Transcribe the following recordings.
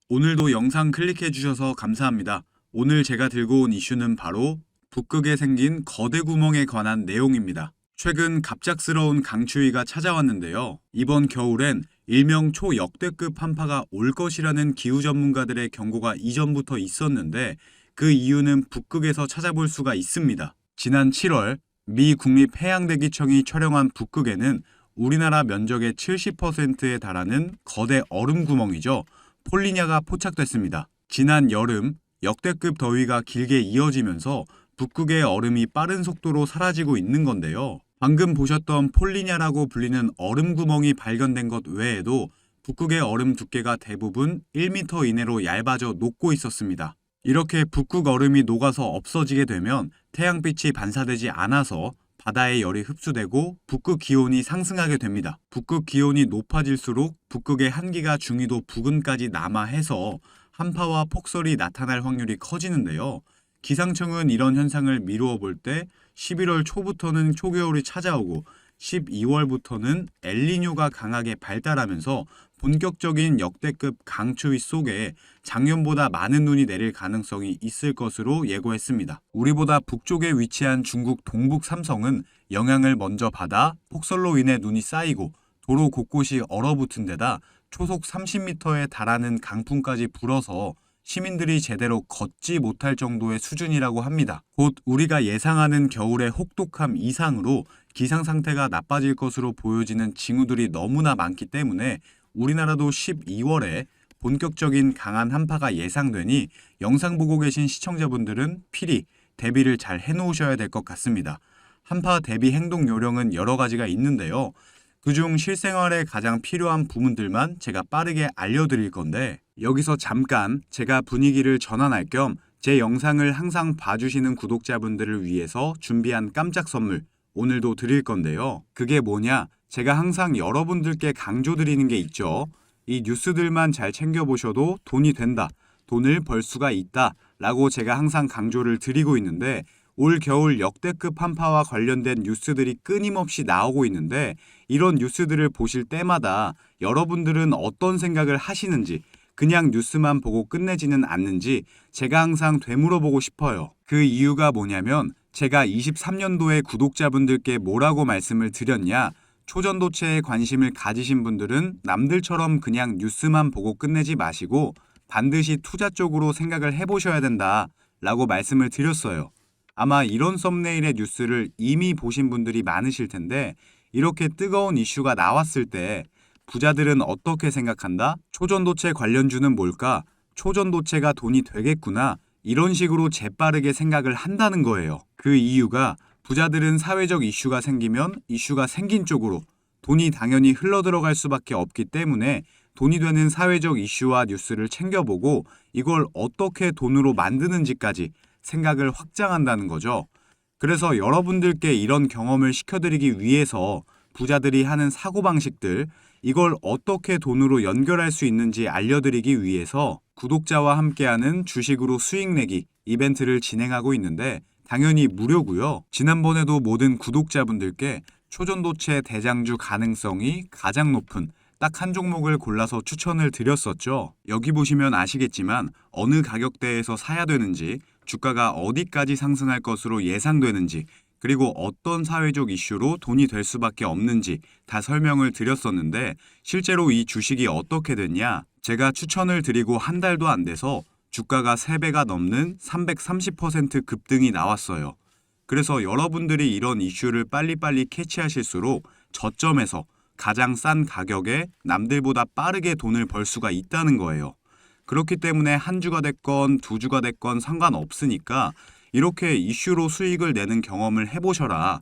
오늘도 영상 클릭해 주셔서 감사합니다. 오늘 제가 들고 온 이슈는 바로 북극에 생긴 거대 구멍에 관한 내용입니다. 최근 갑작스러운 강추위가 찾아왔는데요. 이번 겨울엔 일명 초역대급 한파가 올 것이라는 기후 전문가들의 경고가 이전부터 있었는데 그 이유는 북극에서 찾아볼 수가 있습니다. 지난 7월 미 국립해양대기청이 촬영한 북극에는 우리나라 면적의 70%에 달하는 거대 얼음 구멍이죠. 폴리냐가 포착됐습니다. 지난 여름 역대급 더위가 길게 이어지면서 북극의 얼음이 빠른 속도로 사라지고 있는 건데요. 방금 보셨던 폴리냐라고 불리는 얼음 구멍이 발견된 것 외에도 북극의 얼음 두께가 대부분 1m 이내로 얇아져 녹고 있었습니다. 이렇게 북극 얼음이 녹아서 없어지게 되면 태양빛이 반사되지 않아서 바다의 열이 흡수되고 북극 기온이 상승하게 됩니다. 북극 기온이 높아질수록 북극의 한기가 중위도 부근까지 남하해서 한파와 폭설이 나타날 확률이 커지는데요. 기상청은 이런 현상을 미루어 볼 때 11월 초부터는 초겨울이 찾아오고 12월부터는 엘니뇨가 강하게 발달하면서 본격적인 역대급 강추위 속에 작년보다 많은 눈이 내릴 가능성이 있을 것으로 예고했습니다. 우리보다 북쪽에 위치한 중국 동북 삼성은 영향을 먼저 받아 폭설로 인해 눈이 쌓이고 도로 곳곳이 얼어붙은 데다 초속 30m에 달하는 강풍까지 불어서 시민들이 제대로 걷지 못할 정도의 수준이라고 합니다. 곧 우리가 예상하는 겨울의 혹독함 이상으로 기상 상태가 나빠질 것으로 보여지는 징후들이 너무나 많기 때문에 우리나라도 12월에 본격적인 강한 한파가 예상되니 영상 보고 계신 시청자분들은 필히 대비를 잘 해놓으셔야 될 것 같습니다. 한파 대비 행동 요령은 여러 가지가 있는데요. 그중 실생활에 가장 필요한 부분들만 제가 빠르게 알려드릴 건데 여기서 잠깐 제가 분위기를 전환할 겸 제 영상을 항상 봐주시는 구독자분들을 위해서 준비한 깜짝 선물 오늘도 드릴 건데요. 그게 뭐냐? 제가 항상 여러분들께 강조드리는 게 있죠. 이 뉴스들만 잘 챙겨보셔도 돈이 된다, 돈을 벌 수가 있다 라고 제가 항상 강조를 드리고 있는데 올 겨울 역대급 한파와 관련된 뉴스들이 끊임없이 나오고 있는데 이런 뉴스들을 보실 때마다 여러분들은 어떤 생각을 하시는지 그냥 뉴스만 보고 끝내지는 않는지 제가 항상 되물어보고 싶어요. 그 이유가 뭐냐면 제가 23년도에 구독자분들께 뭐라고 말씀을 드렸냐? 초전도체에 관심을 가지신 분들은 남들처럼 그냥 뉴스만 보고 끝내지 마시고 반드시 투자 쪽으로 생각을 해보셔야 된다 라고 말씀을 드렸어요. 아마 이런 썸네일의 뉴스를 이미 보신 분들이 많으실 텐데 이렇게 뜨거운 이슈가 나왔을 때 부자들은 어떻게 생각한다? 초전도체 관련주는 뭘까? 초전도체가 돈이 되겠구나. 이런 식으로 재빠르게 생각을 한다는 거예요. 그 이유가 부자들은 사회적 이슈가 생기면 이슈가 생긴 쪽으로 돈이 당연히 흘러들어갈 수밖에 없기 때문에 돈이 되는 사회적 이슈와 뉴스를 챙겨보고 이걸 어떻게 돈으로 만드는지까지 생각을 확장한다는 거죠. 그래서 여러분들께 이런 경험을 시켜드리기 위해서 부자들이 하는 사고방식들, 이걸 어떻게 돈으로 연결할 수 있는지 알려드리기 위해서 구독자와 함께하는 주식으로 수익 내기 이벤트를 진행하고 있는데 당연히 무료고요. 지난번에도 모든 구독자분들께 초전도체 대장주 가능성이 가장 높은 딱 한 종목을 골라서 추천을 드렸었죠. 여기 보시면 아시겠지만 어느 가격대에서 사야 되는지, 주가가 어디까지 상승할 것으로 예상되는지, 그리고 어떤 사회적 이슈로 돈이 될 수밖에 없는지 다 설명을 드렸었는데 실제로 이 주식이 어떻게 됐냐? 제가 추천을 드리고 한 달도 안 돼서 주가가 3배가 넘는 330% 급등이 나왔어요. 그래서 여러분들이 이런 이슈를 빨리빨리 캐치하실수록 저점에서 가장 싼 가격에 남들보다 빠르게 돈을 벌 수가 있다는 거예요. 그렇기 때문에 한 주가 됐건 두 주가 됐건 상관없으니까 이렇게 이슈로 수익을 내는 경험을 해보셔라.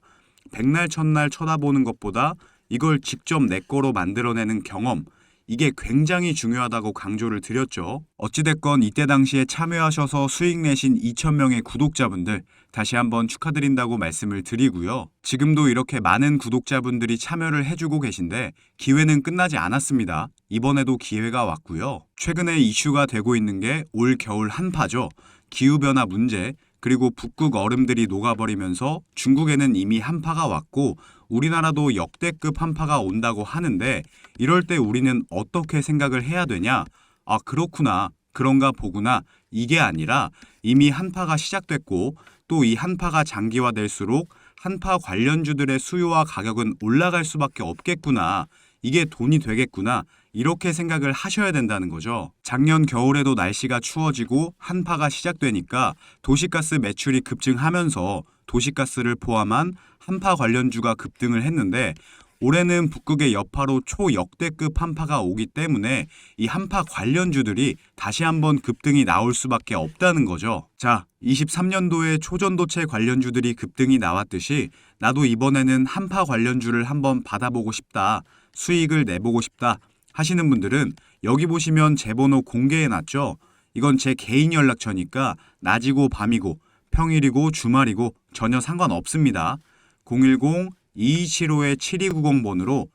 백날 첫날 쳐다보는 것보다 이걸 직접 내 거로 만들어내는 경험, 이게 굉장히 중요하다고 강조를 드렸죠. 어찌됐건 이때 당시에 참여하셔서 수익 내신 2,000명의 구독자분들 다시 한번 축하드린다고 말씀을 드리고요. 지금도 이렇게 많은 구독자분들이 참여를 해주고 계신데 기회는 끝나지 않았습니다. 이번에도 기회가 왔고요. 최근에 이슈가 되고 있는 게 올 겨울 한파죠. 기후변화 문제, 그리고 북극 얼음들이 녹아버리면서 중국에는 이미 한파가 왔고 우리나라도 역대급 한파가 온다고 하는데 이럴 때 우리는 어떻게 생각을 해야 되냐? 아, 그렇구나. 그런가 보구나. 이게 아니라 이미 한파가 시작됐고 또 이 한파가 장기화될수록 한파 관련주들의 수요와 가격은 올라갈 수밖에 없겠구나. 이게 돈이 되겠구나. 이렇게 생각을 하셔야 된다는 거죠. 작년 겨울에도 날씨가 추워지고 한파가 시작되니까 도시가스 매출이 급증하면서 도시가스를 포함한 한파 관련주가 급등을 했는데 올해는 북극의 여파로 초역대급 한파가 오기 때문에 이 한파 관련주들이 다시 한번 급등이 나올 수밖에 없다는 거죠. 자, 23년도에 초전도체 관련주들이 급등이 나왔듯이 나도 이번에는 한파 관련주를 한번 받아보고 싶다, 수익을 내보고 싶다 하시는 분들은 여기 보시면 제 번호 공개해놨죠. 이건 제 개인 연락처니까 낮이고 밤이고 평일이고 주말이고 전혀 상관없습니다. 010-2275-7290번으로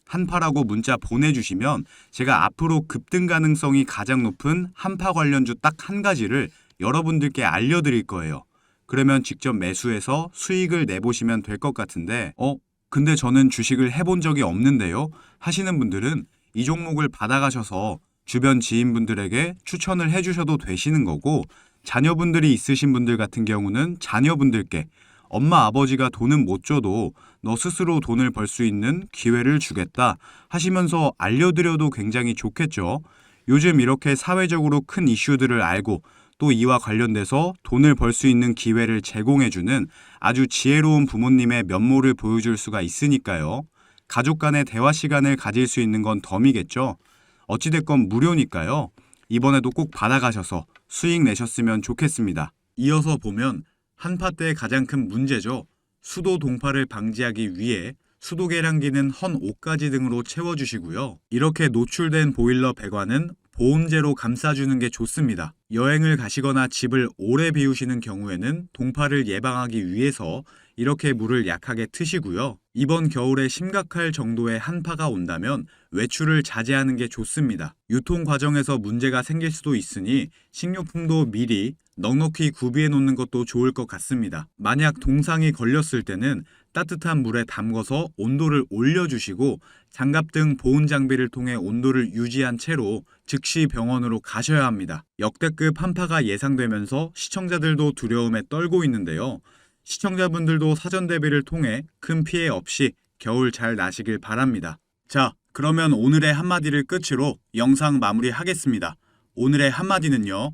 한파라고 문자 보내주시면 제가 앞으로 급등 가능성이 가장 높은 한파 관련주 딱 한 가지를 여러분들께 알려드릴 거예요. 그러면 직접 매수해서 수익을 내보시면 될 것 같은데 근데 저는 주식을 해본 적이 없는데요 하시는 분들은 이 종목을 받아가셔서 주변 지인분들에게 추천을 해주셔도 되시는 거고, 자녀분들이 있으신 분들 같은 경우는 자녀분들께 엄마 아버지가 돈은 못 줘도 너 스스로 돈을 벌 수 있는 기회를 주겠다 하시면서 알려드려도 굉장히 좋겠죠. 요즘 이렇게 사회적으로 큰 이슈들을 알고 또 이와 관련돼서 돈을 벌 수 있는 기회를 제공해주는 아주 지혜로운 부모님의 면모를 보여줄 수가 있으니까요. 가족 간의 대화 시간을 가질 수 있는 건 덤이겠죠. 어찌됐건 무료니까요. 이번에도 꼭 받아가셔서 수익 내셨으면 좋겠습니다. 이어서 보면 한파 때 가장 큰 문제죠. 수도 동파를 방지하기 위해 수도 계량기는 헌 옷가지 등으로 채워주시고요. 이렇게 노출된 보일러 배관은 보온재로 감싸주는 게 좋습니다. 여행을 가시거나 집을 오래 비우시는 경우에는 동파를 예방하기 위해서 이렇게 물을 약하게 트시고요. 이번 겨울에 심각할 정도의 한파가 온다면 외출을 자제하는 게 좋습니다. 유통 과정에서 문제가 생길 수도 있으니 식료품도 미리 넉넉히 구비해 놓는 것도 좋을 것 같습니다. 만약 동상이 걸렸을 때는 따뜻한 물에 담궈서 온도를 올려주시고 장갑 등 보온 장비를 통해 온도를 유지한 채로 즉시 병원으로 가셔야 합니다. 역대급 한파가 예상되면서 시청자들도 두려움에 떨고 있는데요. 시청자분들도 사전 대비를 통해 큰 피해 없이 겨울 잘 나시길 바랍니다. 자, 그러면 오늘의 한마디를 끝으로 영상 마무리하겠습니다. 오늘의 한마디는요.